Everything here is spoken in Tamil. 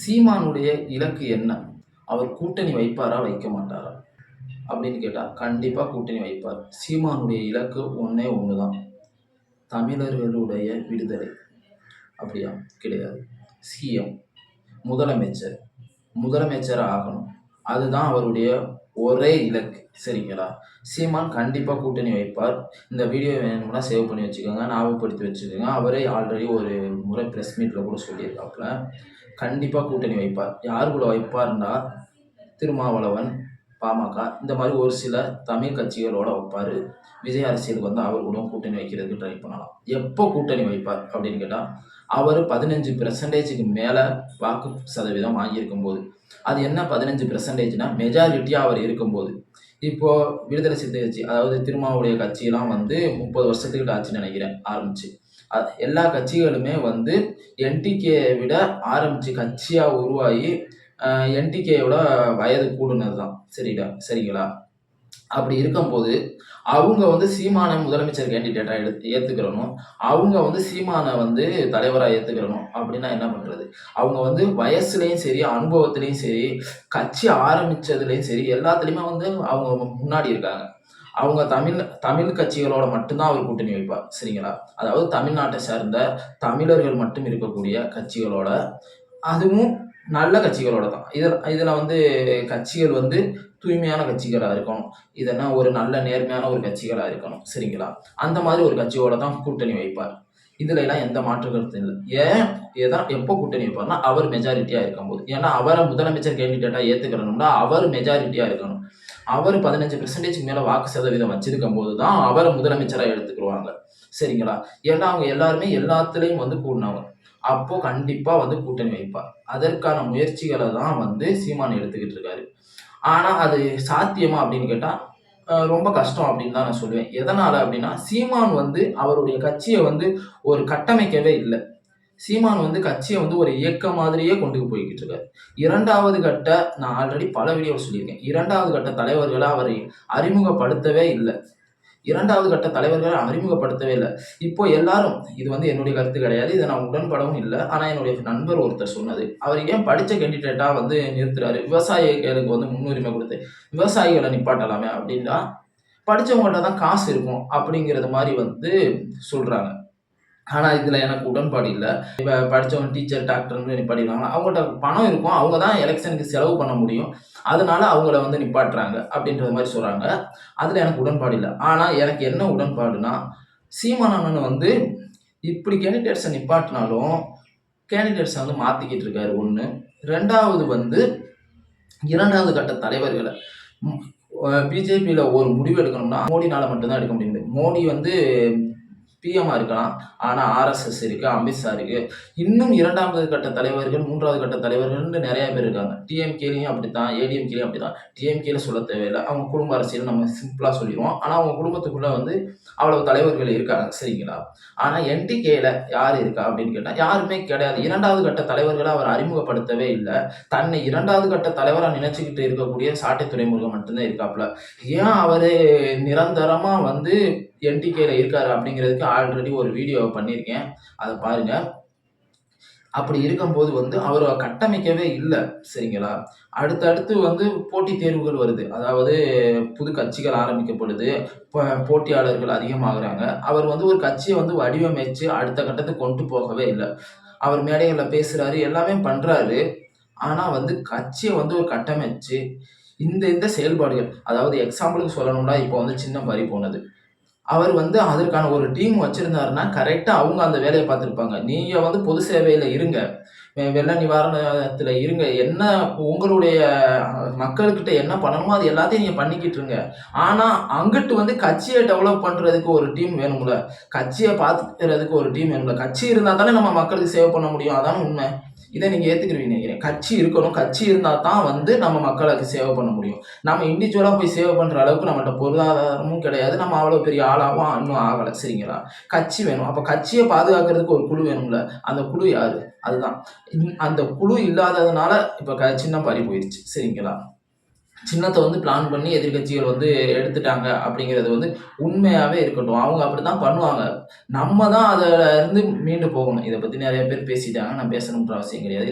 சீமானுடைய இலக்கு என்ன? அவர் கூட்டணி வைப்பாரா? வைக்க மாட்டாரா? அப்படின்னு கேட்டா, கண்டிப்பா கூட்டணி வைப்பார். சீமானுடைய இலக்கு ஒண்ணே ஒண்ணுதான். தமிழர்களுடைய விடுதலை. அப்படியா? கிடையாது. சிஎம், முதலமைச்சர். முதலமைச்சர் ஆகணும். அதுதான் அவருடைய ஒரே இலக்கு. சரிங்களா? சீமான் கண்டிப்பா கூட்டணி வைப்பார். இந்த வீடியோ வேணும்னா சேவ் பண்ணி வச்சுக்கோங்க. ஞாபகப்படுத்தி வச்சுக்கோங்க. அவரே ஆல்ரெடி ஒரு முறை பிரஸ் மீட்ல கூட சொல்லியிருக்காப்புல. கண்டிப்பா கூட்டணி வைப்பார். யார் கூட வைப்பார்னா, திருமாவளவன், பாமக இந்த மாதிரி ஒரு சில தமிழ் கட்சிகளோட வைப்பார். விஜய் அரசியலுக்கு வந்து அவர் கூட கூட்டணி வைக்கிறதுக்கு ட்ரை பண்ணலாம். எப்போ கூட்டணி வைப்பார் அப்படின்னு கேட்டால், அவர் 15% மேலே வாக்கு சதவீதம் வாங்கியிருக்கும் போது. அது என்ன 15%னா மெஜாரிட்டியாக அவர் இருக்கும்போது. இப்போ விடுதலை சிறுத்தை கட்சி, அதாவது திருமாவுடைய கட்சியெல்லாம் வந்து 30 வருஷத்துக்கிட்ட ஆச்சுன்னு நினைக்கிறேன் ஆரம்பிச்சு. எல்லா கட்சிகளுமே வந்து என்டிகேயை விட ஆரம்பிச்சு கட்சியாக உருவாகி என்டிகேயோட வயது கூடுனது தான். சரிங்களா? அப்படி இருக்கும்போது அவங்க வந்து சீமானை முதலமைச்சர் கேண்டிடேட்டா ஏத்துக்கிறணும். அவங்க வந்து சீமானை வந்து தலைவரா ஏத்துக்கிறணும். அப்படின்னா என்ன பண்றது? அவங்க வந்து வயசுலயும் சரி, அனுபவத்திலையும் சரி, கட்சி ஆரம்பிச்சதுலயும் சரி, எல்லாத்துலயுமே வந்து அவங்க முன்னாடி இருக்காங்க. அவங்க தமிழ் கட்சிகளோட மட்டும்தான் அவர் கூட்டணி வைப்பார். சரிங்களா? அதாவது தமிழ்நாட்டை சார்ந்த தமிழர்கள் மட்டும் இருக்கக்கூடிய கட்சிகளோட, அதுவும் நல்ல கட்சிகளோட தான். இதுல வந்து கட்சிகள் வந்து தூய்மையான கட்சிகளா இருக்கணும். இதெல்லாம் ஒரு நல்ல நேர்மையான ஒரு கட்சிகளா இருக்கணும். சரிங்களா? அந்த மாதிரி ஒரு கட்சியோட தான் கூட்டணி வைப்பார். இதுல எல்லாம் எந்த மாற்று கருத்தும் இல்லை. எப்போ கூட்டணி வைப்பார்னா, அவர் மெஜாரிட்டியா இருக்கும்போது. ஏன்னா அவரை முதலமைச்சர் கேண்டிடேட்டா ஏத்துக்கிறோம்னா அவர் மெஜாரிட்டியா இருக்கணும். அவர் 15% மேல வாக்கு சதவீதம் வச்சிருக்கும் போது தான் அவரை முதலமைச்சரா எடுத்துக்கிடுவாங்க. சரிங்களா? ஏன்னா அவங்க எல்லாருமே எல்லாத்துலயும் வந்து கூடினவங்க. அப்போ கண்டிப்பா வந்து கூட்டணி வைப்பார். அதற்கான முயற்சிகளை தான் வந்து சீமான் எடுத்துக்கிட்டு இருக்காரு. ஆனா அது சாத்தியமா அப்படின்னு கேட்டா, ரொம்ப கஷ்டம் அப்படின்னு தான் நான் சொல்லுவேன். எதனால அப்படின்னா, சீமான் வந்து அவருடைய கட்சியை வந்து ஒரு கட்டமைக்கவே இல்ல. சீமான் வந்து கட்சியை வந்து ஒரு இயக்கம் மாதிரியே கொண்டு போய்க்கிட்டு இருக்காரு. 2வது கட்ட, நான் ஆல்ரெடி பல வீடியோல சொல்லியிருக்கேன். 2வது கட்ட தலைவர்கள அவரை அறிமுகப்படுத்தவே இல்ல. 2வது கட்ட தலைவர்களை அறிமுகப்படுத்தவே இல்ல. இப்போ எல்லாரும், இது வந்து என்னுடைய கருத்து கிடையாது. இதை நான் உடன்படவும் இல்ல. ஆனா என்னுடைய நண்பர் ஒருத்தர் சொன்னது. அவர் ஏன் படிச்ச கேண்டிடேட்டா வந்து நிறுத்துறாரு? விவசாயிகளுக்கு வந்து முன்னுரிமை கொடுத்து விவசாயிகளை நிப்பாட்டலாமே அப்படின்னா, படிச்சவங்கள்ட்ட தான் காசு இருக்கும் அப்படிங்கிறது மாதிரி வந்து சொல்றாங்க. ஆனா இதுல எனக்கு உடன்பாடு இல்ல. இப்ப படிச்சவங்க டீச்சர், டாக்டர்ன்னு நிப்பாட்டிருக்காங்க. அவங்கள்ட்ட பணம் இருக்கும். அவங்க தான் எலக்ஷனுக்கு செலவு பண்ண முடியும். அதனால அவங்கள வந்து நிப்பாட்டுறாங்க அப்படின்றது மாதிரி சொல்றாங்க. அதுல எனக்கு உடன்பாடு இல்ல. ஆனா எனக்கு என்ன உடன்பாடுனா, சீமான் அண்ணன் வந்து இப்படி கேண்டிடேட்ஸ நிப்பாட்டினாலும், கேண்டிடேட்ஸ வந்து மாத்திக்கிட்டு இருக்காரு 1. 2வது வந்து 2வது கட்ட தலைவர்கள பிஜேபியில ஒரு முடிவு எடுக்கணும்னா, மோடினால மட்டும் தான் எடுக்க முடியுது. மோடி வந்து பிஎம்மா இருக்கலாம். ஆனா ஆர்எஸ்எஸ் இருக்கு, அமித்ஷா இருக்கு. இன்னும் 2வது கட்ட தலைவர்கள், 3வது கட்ட தலைவர்கள்னு நிறைய பேர் இருக்காங்க. டிஎம்கேலயும் அப்படித்தான், ஏடிஎம்கேலயும் அப்படித்தான். டிஎம்கேல சொல்ல தேவையில்ல. அவங்க குடும்ப அரசியல் நம்ம சிம்பிளா சொல்லிருவோம். ஆனா அவங்க குடும்பத்துக்குள்ள வந்து அவ்வளவு தலைவர்கள் இருக்காங்க. சரிங்களா? ஆனா என்டிகேல யார் இருக்கா அப்படின்னு கேட்டா, யாருமே கிடையாது. 2வது கட்ட தலைவர்கள அவர் அறிமுகப்படுத்தவே இல்ல. தன்னை 2வது கட்ட தலைவரா நினைச்சுக்கிட்டு இருக்கக்கூடிய சாட்டை துரைமுருகன் மட்டும்தான் இருக்காப்புல. ஏன் அவரு நிரந்தரமா வந்து என்டிகேல இருக்காரு அப்படிங்கிறதுக்கு ஆல்ரெடி ஒரு வீடியோ பண்ணியிருக்கேன். அதை பாருங்க. அப்படி இருக்கும்போது வந்து அவரை கட்டமைக்கவே இல்லை. சரிங்களா? அடுத்தடுத்து வந்து போட்டித் தேர்வுகள் வருது. அதாவது புது கட்சிகள் ஆரம்பிக்கப்படுது. போட்டியாளர்கள் அதிகமாகுறாங்க. அவர் வந்து ஒரு கட்சியை வந்து வடிவமைச்சு அடுத்த கட்டத்துக்கு கொண்டு போகவே இல்லை. அவர் மேடைகள்ல பேசுறாரு, எல்லாமே பண்றாரு. ஆனா வந்து கட்சியை வந்து ஒரு கட்டமைச்சு இந்த செயல்பாடுகள், அதாவது எக்ஸாம்பிளுக்கு சொல்லணும்னா, இப்போ வந்து சின்னம் பறி போனது. அவர் வந்து அதற்கான ஒரு டீம் வச்சிருந்தாருன்னா, கரெக்ட்டா அவங்க அந்த வேலைய பார்த்திருப்பாங்க. நீங்க வந்து பொது சேவையில இருங்க. வெள்ள நிவாரணத்துல இருங்க. என்ன உங்களுடைய மக்கள்கிட்ட என்ன பண்ணணுமோ, அது எல்லாத்தையும் நீங்க பண்ணிக்கிட்டு இருங்க. ஆனா, அங்கிட்டு வந்து கட்சிய டெவலப் பண்றதுக்கு ஒரு டீம் வேணும்ல. கட்சிய பார்த்துக்கிறதுக்கு ஒரு டீம் வேணும்ல. கட்சி இருந்தா தானே நம்ம மக்களுக்கு சேவை பண்ண முடியும். அதானே உண்மை. இதை நீங்க ஏத்துக்கிருவீங்கன்னு நினைக்கிறேன். கட்சி இருக்கணும். கட்சி இருந்தா தான் வந்து நம்ம மக்களுக்கு சேவை பண்ண முடியும். நம்ம இண்டிவிஜுவலா போய் சேவை பண்ற அளவுக்கு நம்மள்ட்ட பொருளாதாரமும் கிடையாது. நம்ம அவ்வளவு பெரிய ஆளாவும் இன்னும் ஆகல. சரிங்களா? கட்சி வேணும். அப்ப கட்சியை பாதுகாக்கிறதுக்கு ஒரு குழு வேணும்ல. அந்த குழு யாரு? அதுதான். அந்த குழு இல்லாததுனால இப்ப சின்னம் பறி போயிருச்சு. சரிங்களா? சின்னத்தை வந்து பிளான் பண்ணி எதிர்க்கட்சிகள் வந்து எடுத்துட்டாங்க அப்படிங்கிறது வந்து உண்மையாவே இருக்கட்டும். அவங்க அப்படித்தான் பண்ணுவாங்க. நம்ம தான் அதுல இருந்து மீண்டு போகணும். இதை பத்தி நிறைய பேர் பேசிட்டாங்க. நான் பேசணும்ன்ற அவசியம் கிடையாது.